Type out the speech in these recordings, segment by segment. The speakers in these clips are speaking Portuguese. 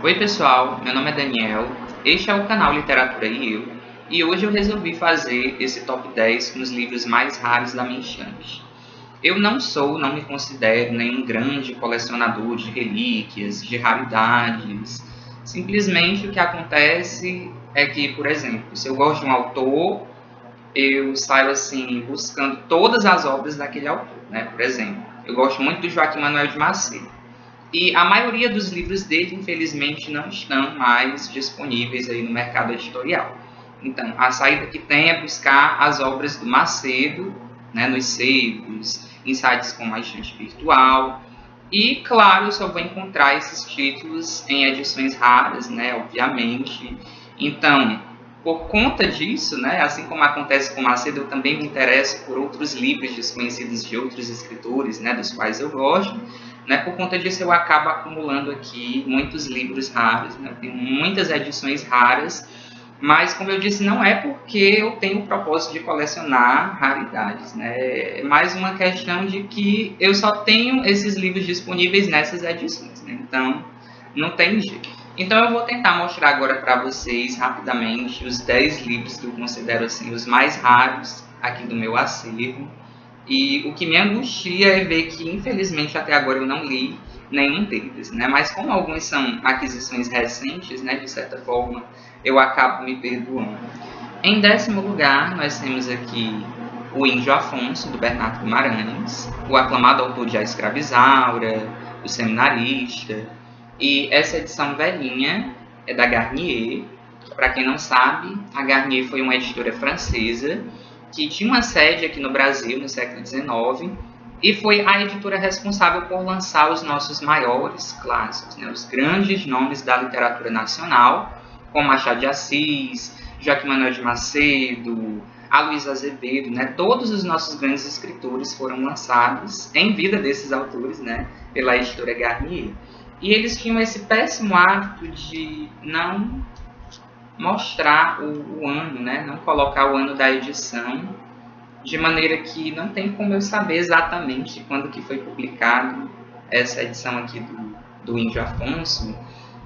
Oi pessoal, meu nome é Daniel, este é o canal Literatura e Eu, e hoje eu resolvi fazer esse top 10 com os livros mais raros da minha estante. Eu não me considero nenhum grande colecionador de relíquias, de raridades. Simplesmente o que acontece é que, por exemplo, se eu gosto de um autor, eu saio assim buscando todas as obras daquele autor, né? Por exemplo, eu gosto muito do Joaquim Manuel de Macedo. E a maioria dos livros dele, infelizmente, não estão mais disponíveis aí no mercado editorial. Então, a saída que tem é buscar as obras do Macedo, né, nos sebos, em sites como a Estante Virtual. E, claro, eu só vou encontrar esses títulos em edições raras, né, obviamente. Então, por conta disso, né, assim como acontece com Macedo, eu também me interesso por outros livros desconhecidos de outros escritores, né, dos quais eu gosto. Né, por conta disso, eu acabo acumulando aqui muitos livros raros, né, eu tenho muitas edições raras, mas, como eu disse, não é porque eu tenho o propósito de colecionar raridades. Né, é mais uma questão de que eu só tenho esses livros disponíveis nessas edições, né, então não tem jeito. Então eu vou tentar mostrar agora para vocês rapidamente os 10 livros que eu considero assim, os mais raros aqui do meu acervo. E o que me angustia é ver que, infelizmente, até agora eu não li nenhum deles, né? Mas como alguns são aquisições recentes, né, de certa forma, eu acabo me perdoando. Em 10º lugar, nós temos aqui o Índio Afonso, do Bernardo Guimarães, o aclamado autor de A Escravizaura, o Seminarista, e essa edição velhinha é da Garnier. Para quem não sabe, a Garnier foi uma editora francesa que tinha uma sede aqui no Brasil no século XIX e foi a editora responsável por lançar os nossos maiores clássicos, né, os grandes nomes da literatura nacional, como Machado de Assis, Joaquim Manuel de Macedo, Aloysio Azevedo, né, todos os nossos grandes escritores foram lançados em vida desses autores, né, pela editora Garnier. E eles tinham esse péssimo hábito de não mostrar o ano, né? Não colocar o ano da edição, de maneira que não tem como eu saber exatamente quando que foi publicado essa edição aqui do Índio Afonso,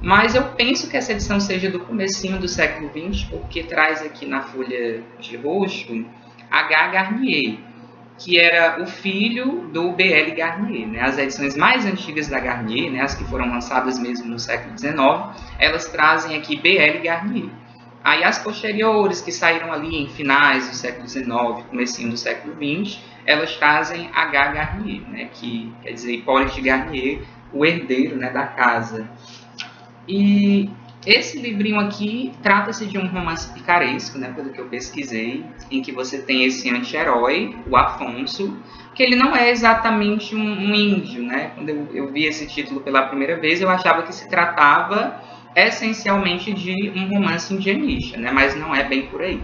mas eu penso que essa edição seja do comecinho do século XX, porque traz aqui na folha de rosto H. Garnier, que era o filho do B.L. Garnier. Né? As edições mais antigas da Garnier, né, as que foram lançadas mesmo no século XIX, elas trazem aqui B.L. Garnier. Aí as posteriores, que saíram ali em finais do século XIX, comecinho do século XX, elas trazem H. Garnier, né, que quer dizer Hipólito Garnier, o herdeiro, né, da casa. E esse livrinho aqui trata-se de um romance picaresco, né, pelo que eu pesquisei, em que você tem esse anti-herói, o Afonso, que ele não é exatamente um índio. Né? Quando eu vi esse título pela primeira vez, eu achava que se tratava essencialmente de um romance indianista, né? Mas não é bem por aí.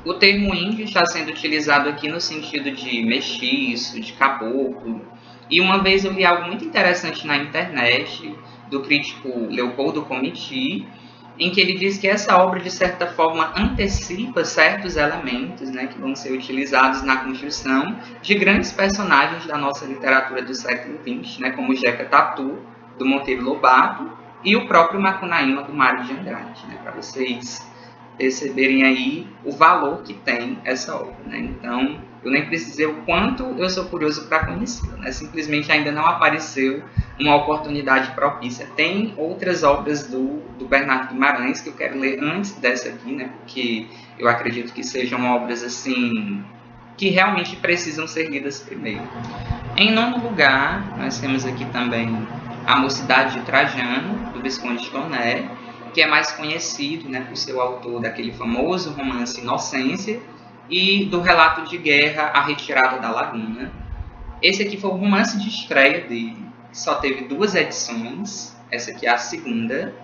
O termo índio está sendo utilizado aqui no sentido de mestiço, de caboclo, e uma vez eu li algo muito interessante na internet, do crítico Leopoldo Comiti, em que ele diz que essa obra, de certa forma, antecipa certos elementos, né, que vão ser utilizados na construção de grandes personagens da nossa literatura do século XX, né, como Jeca Tatu, do Monteiro Lobato, e o próprio Macunaíma, do Mário de Andrade, né, para vocês perceberem aí o valor que tem essa obra. Né? Então, eu nem precisei o quanto eu sou curioso para conhecê-la. Né? Simplesmente ainda não apareceu uma oportunidade propícia. Tem outras obras do Bernardo Guimarães que eu quero ler antes dessa aqui, né? Porque eu acredito que sejam obras assim que realmente precisam ser lidas primeiro. Em 9º lugar, nós temos aqui também A Mocidade de Trajano, do Visconde de Toné, que é mais conhecido, né, por ser o autor daquele famoso romance Inocência e do relato de guerra A Retirada da Laguna. Esse aqui foi o romance de estreia dele, que só teve 2 edições, essa aqui é a segunda.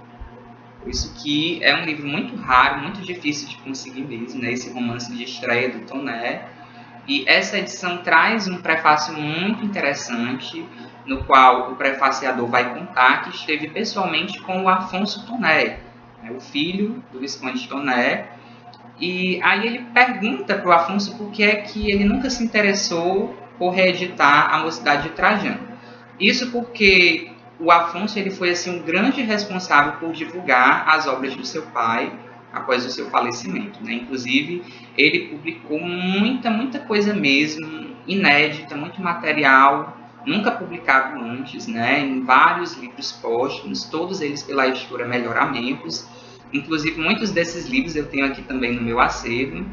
Por isso que é um livro muito raro, muito difícil de conseguir mesmo, né, esse romance de estreia do Toné. E essa edição traz um prefácio muito interessante, no qual o prefaciador vai contar que esteve pessoalmente com o Afonso Toné, né, o filho do Visconde de Toné. E aí ele pergunta para o Afonso por que é que ele nunca se interessou por reeditar A Mocidade de Trajano. Isso porque o Afonso ele foi assim um grande responsável por divulgar as obras do seu pai após o seu falecimento, né? Inclusive, ele publicou muita coisa mesmo, inédita, muito material, nunca publicado antes, né? Em vários livros póstumos, todos eles pela editora Melhoramentos. Inclusive, muitos desses livros eu tenho aqui também no meu acervo.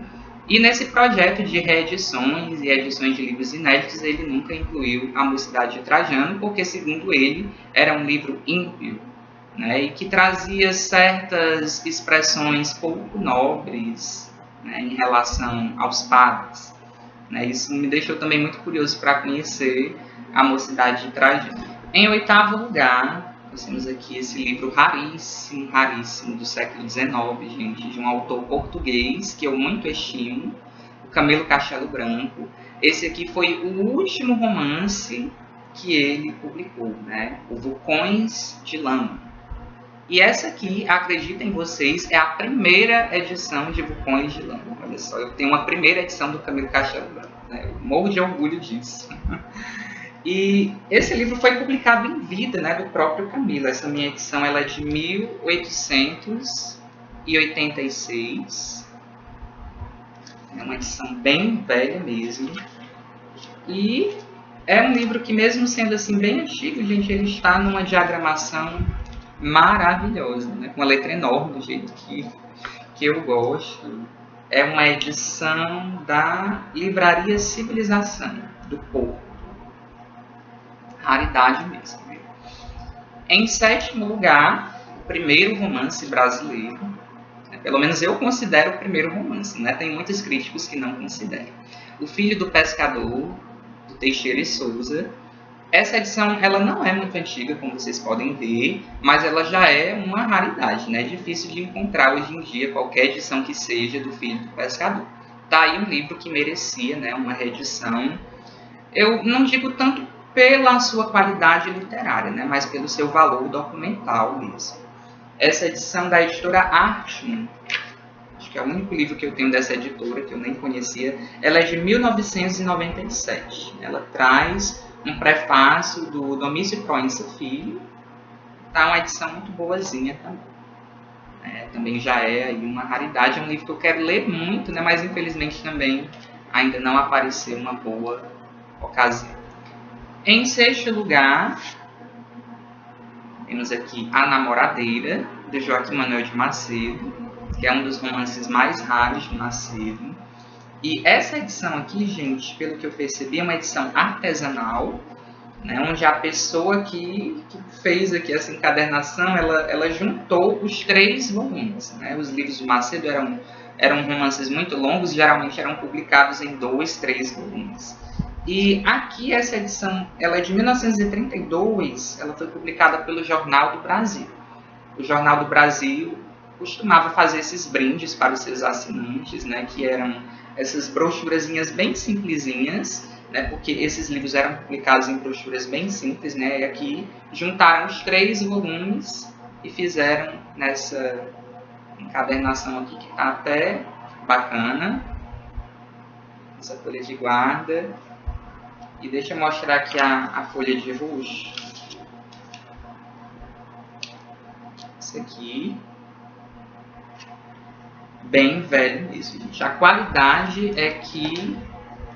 E nesse projeto de reedições e edições de livros inéditos, ele nunca incluiu A Mocidade de Trajano, porque, segundo ele, era um livro ímpio, né, e que trazia certas expressões pouco nobres, né, em relação aos padres. Né. Isso me deixou também muito curioso para conhecer A Mocidade de Trajano. Em oitavo lugar, nós temos aqui esse livro raríssimo do século XIX, gente, de um autor português que eu muito estimo, o Camilo Castelo Branco. Esse aqui foi o último romance que ele publicou, né? O Vulcões de Lama. E essa aqui, acreditem vocês, é a primeira edição de Vulcões de Lama. Olha só, eu tenho uma primeira edição do Camilo Castelo Branco, né? Eu morro de orgulho disso. E esse livro foi publicado em vida, né, do próprio Camilo. Essa minha edição ela é de 1886. É uma edição bem velha mesmo. E é um livro que, mesmo sendo assim bem antigo, gente, ele está numa diagramação maravilhosa, né, com uma letra enorme, do jeito que eu gosto. É uma edição da Livraria Civilização, do Porto. Raridade mesmo. Em sétimo lugar, o primeiro romance brasileiro. Pelo menos eu considero o primeiro romance, né? Tem muitos críticos que não consideram. O Filho do Pescador, do Teixeira e Souza. Essa edição ela não é muito antiga, como vocês podem ver, mas ela já é uma raridade, né? É difícil de encontrar hoje em dia qualquer edição que seja do Filho do Pescador. Tá aí um livro que merecia, né, uma reedição. Eu não digo tanto pela sua qualidade literária, né, mas pelo seu valor documental mesmo. Essa edição da editora Artman, acho que é o único livro que eu tenho dessa editora, que eu nem conhecia, ela é de 1997. Ela traz um prefácio do Domício Proença Filho, tá uma edição muito boazinha também. Também já é aí uma raridade, é um livro que eu quero ler muito, né, mas infelizmente também ainda não apareceu uma boa ocasião. Em sexto lugar, temos aqui A Namoradeira, de Joaquim Manuel de Macedo, que é um dos romances mais raros de Macedo. E essa edição aqui, gente, pelo que eu percebi, é uma edição artesanal, né, onde a pessoa que fez aqui essa encadernação, ela juntou os 3 volumes. Né? Os livros de Macedo eram romances muito longos, geralmente eram publicados em 2, 3 volumes. E aqui essa edição, ela é de 1932, ela foi publicada pelo Jornal do Brasil. O Jornal do Brasil costumava fazer esses brindes para os seus assinantes, né, que eram essas brochurazinhas bem simplesinhas, né, porque esses livros eram publicados em brochuras bem simples, né, e aqui juntaram os 3 volumes e fizeram nessa encadernação aqui, que está até bacana, essa folha de guarda. E deixa eu mostrar aqui a folha de roxo. Isso aqui. Bem velho mesmo, gente. A qualidade é que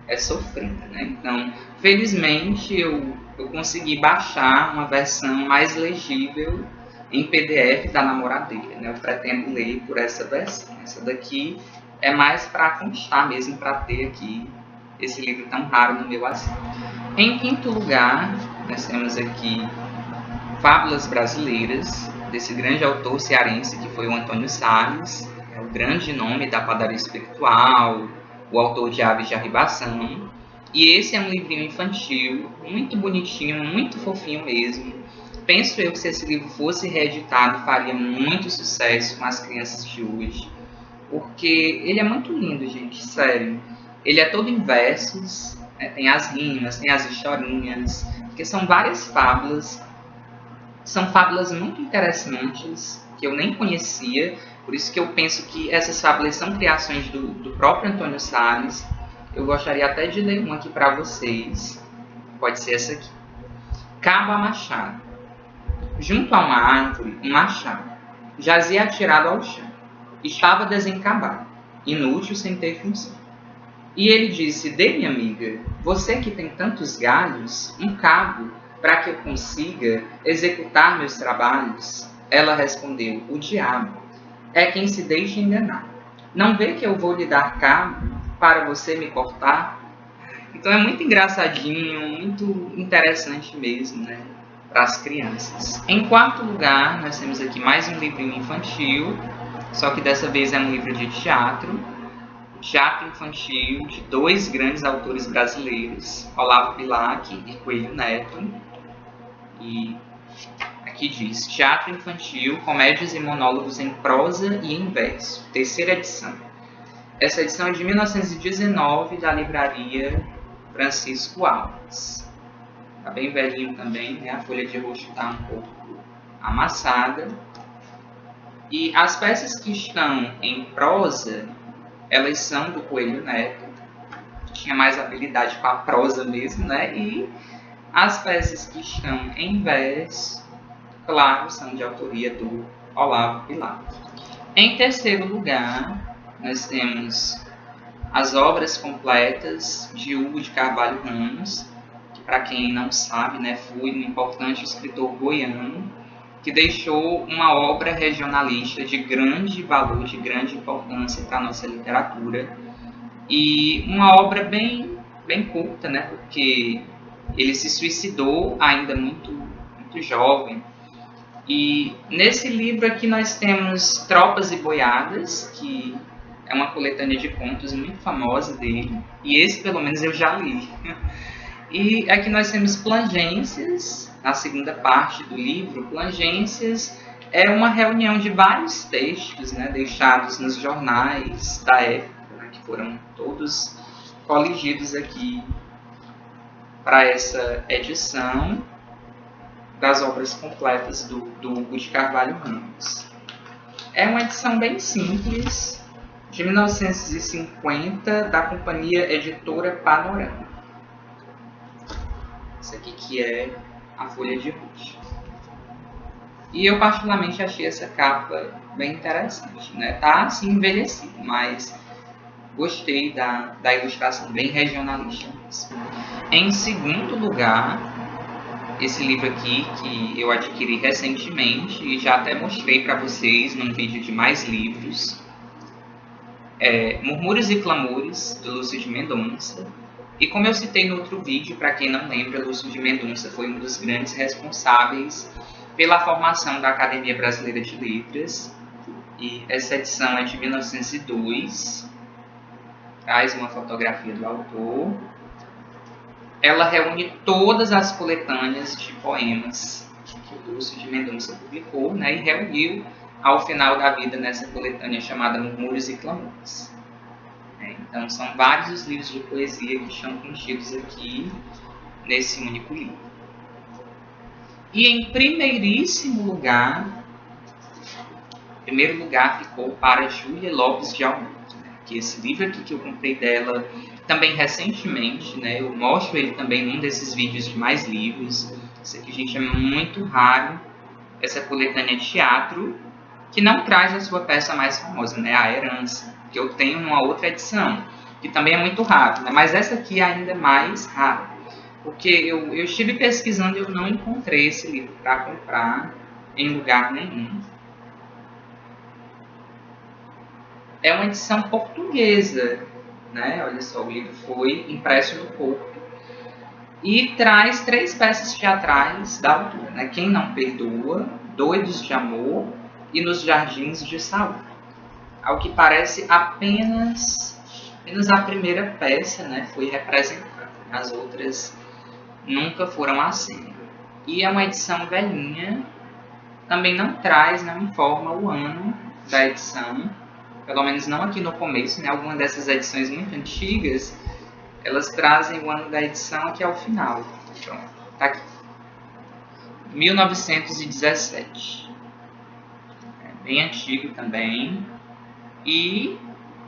é sofrida, né? Então, felizmente, eu consegui baixar uma versão mais legível em PDF da Namoradeira, né? Eu pretendo ler por essa versão. Essa daqui é mais para constar mesmo, para ter aqui esse livro tão raro no meu acervo. Em quinto lugar, nós temos aqui Fábulas Brasileiras, desse grande autor cearense que foi o Antônio Salles, é o grande nome da padaria espiritual, o autor de Aves de Arribação. E esse é um livrinho infantil, muito bonitinho, muito fofinho mesmo. Penso eu que se esse livro fosse reeditado, faria muito sucesso com as crianças de hoje, porque ele é muito lindo, gente, sério. Ele é todo em versos, né? Tem as rimas, tem as historinhas, porque são várias fábulas. São fábulas muito interessantes, que eu nem conhecia, por isso que eu penso que essas fábulas são criações do próprio Antônio Salles. Eu gostaria até de ler uma aqui para vocês, pode ser essa aqui. Cabo a Machado. Junto a uma árvore, um machado jazia atirado ao chão. Estava desencavado, inútil sem ter função. E ele disse: dê-me, amiga, você que tem tantos galhos, um cabo para que eu consiga executar meus trabalhos. Ela respondeu: o diabo é quem se deixa enganar. Não vê que eu vou lhe dar cabo para você me cortar? Então é muito engraçadinho, muito interessante mesmo, né, para as crianças. Em quarto lugar, nós temos aqui mais um livrinho infantil, só que dessa vez é um livro de teatro infantil de dois grandes autores brasileiros, Olavo Bilac e Coelho Neto. E aqui diz: Teatro Infantil, Comédias e Monólogos em Prosa e em Verso, terceira edição. Essa edição é de 1919, da livraria Francisco Alves. Está bem velhinho também, né? A folha de rosto está um pouco amassada. E as peças que estão em prosa, elas são do Coelho Neto, que tinha mais habilidade com a prosa mesmo, né? E as peças que estão em verso, claro, são de autoria do Olavo Bilac. Em terceiro lugar, nós temos as obras completas de Hugo de Carvalho Ramos, que, para quem não sabe, né, foi um importante escritor goiano, que deixou uma obra regionalista de grande valor, de grande importância para a nossa literatura. E uma obra bem curta, né, porque ele se suicidou ainda muito jovem. E nesse livro aqui nós temos Tropas e Boiadas, que é uma coletânea de contos muito famosa dele, e esse pelo menos eu já li. E aqui nós temos Plangências, na segunda parte do livro. Plangências é uma reunião de vários textos, né, deixados nos jornais da época, né, que foram todos coligidos aqui para essa edição das obras completas do Hugo de Carvalho Ramos. É uma edição bem simples, de 1950, da companhia editora Panorama. Essa aqui que é a folha de rosto. E eu particularmente achei essa capa bem interessante, né? Tá assim envelhecido, mas gostei da ilustração, bem regionalista mesmo. Em segundo lugar, esse livro aqui que eu adquiri recentemente e já até mostrei para vocês num vídeo de mais livros, é Murmúrios e Clamores, do Lúcio de Mendonça. E como eu citei no outro vídeo, para quem não lembra, Lúcio de Mendonça foi um dos grandes responsáveis pela formação da Academia Brasileira de Letras. E essa edição é de 1902, traz uma fotografia do autor. Ela reúne todas as coletâneas de poemas que o Lúcio de Mendonça publicou, né, e reuniu ao final da vida nessa coletânea chamada Murmúrios e Clamores. Então, são vários os livros de poesia que estão contidos aqui nesse único livro. E em primeiro lugar ficou para Júlia Lopes de Almeida, né? Que esse livro aqui que eu comprei dela também recentemente, né? Eu mostro ele também num desses vídeos de mais livros. Isso aqui, gente, é muito raro, essa coletânea de teatro, que não traz a sua peça mais famosa, né? A Herança, que eu tenho numa outra edição, que também é muito raro, né? Mas essa aqui é ainda mais rara, porque eu estive pesquisando e eu não encontrei esse livro para comprar em lugar nenhum. É uma edição portuguesa, né? Olha só, o livro foi impresso no Porto e traz 3 peças teatrais da autora, né? Quem Não Perdoa, Doidos de Amor e Nos Jardins de Saúde. Ao que parece, apenas a primeira peça, né, foi representada. As outras nunca foram assim. E é uma edição velhinha, também não traz, não informa o ano da edição, pelo menos não aqui no começo, né? Algumas dessas edições muito antigas, elas trazem o ano da edição aqui ao final. Pronto, tá aqui. 1917. É bem antigo também. E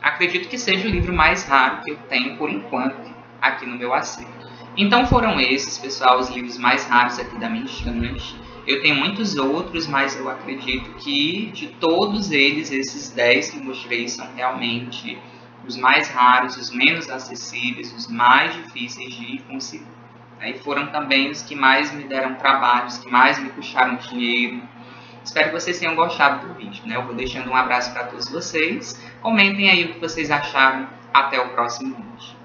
acredito que seja o livro mais raro que eu tenho por enquanto aqui no meu acervo. Então foram esses, pessoal, os livros mais raros aqui da minha estante. Eu tenho muitos outros, mas eu acredito que de todos eles, esses 10 que eu mostrei são realmente os mais raros, os menos acessíveis, os mais difíceis de conseguir. E foram também os que mais me deram trabalho, os que mais me puxaram dinheiro. Espero que vocês tenham gostado do vídeo, né? Eu vou deixando um abraço para todos vocês. Comentem aí o que vocês acharam. Até o próximo vídeo.